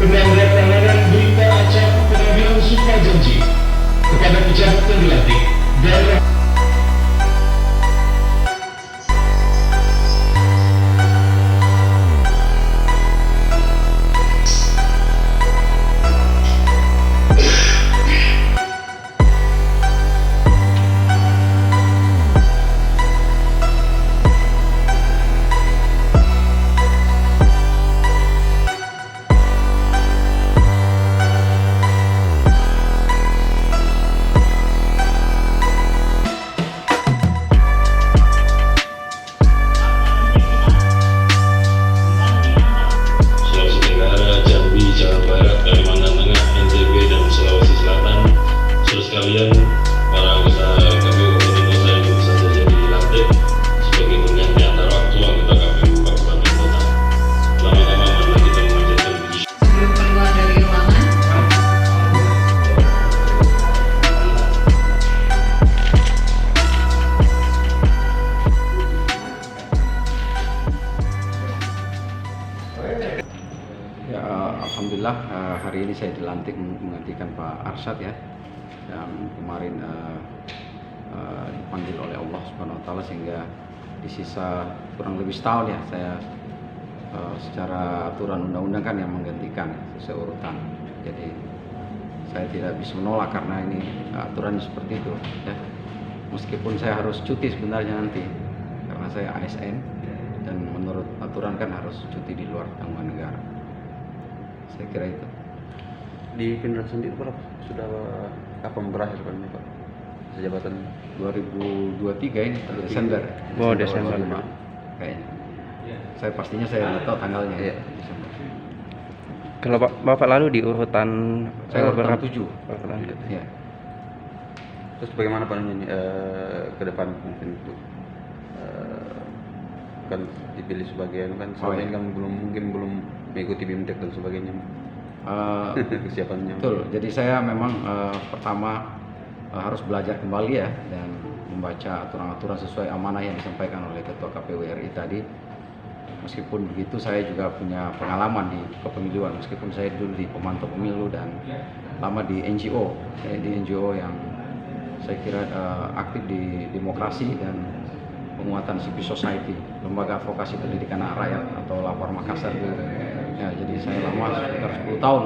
penandatanganan berita acara pengambilan sumpah janji kepada pejabat yang dilantik dan para anggota KPU Kabupaten Kota yang bisa saja dilantik sebagai pengganti antar waktu anggota KPU Kabupaten Kota. Pertama-tama marilah kita memanjatkan puji. Sebelum keluar dari ruangan, Ya, alhamdulillah hari ini saya dilantik menggantikan Pak Arsyad ya, yang kemarin dipanggil oleh Allah Subhanahu Wa Taala sehingga di sisa kurang lebih setahun ya saya secara aturan undang-undang kan yang menggantikan sesuai urutan. Jadi saya tidak bisa menolak karena ini aturannya seperti itu ya. Meskipun saya harus cuti sebenarnya nanti karena saya ASN dan menurut aturan kan harus cuti di luar tanggungan negara. Saya kira itu. Di Pindad sendiri Pak, sudah kapan berakhir Pak jabatan? 2023 ini Desember. Oh, Desember. 25, kayaknya. Saya pastinya saya nggak tahu tanggalnya. Iya. Desember. Kalau Bapak lalu di urutan Saya urutan berapa? 7. Urutan gitu. Ya. Terus bagaimana Pak ini ke depan mungkin untuk kan dipilih sebagian kan selama ini kan belum mengikuti BIMTEK dan sebagainya. Kesiapannya. Betul. Jadi saya memang pertama harus belajar kembali ya dan membaca aturan-aturan sesuai amanah yang disampaikan oleh Ketua KPU RI tadi. Meskipun begitu saya juga punya pengalaman di kepemiluan, meskipun saya dulu di pemantau pemilu dan lama di NGO. Saya di NGO yang saya kira aktif di demokrasi dan penguatan civil society, lembaga advokasi pendidikan anak rakyat atau Lapor Makassar. Ya, jadi saya lama sekitar 10 tahun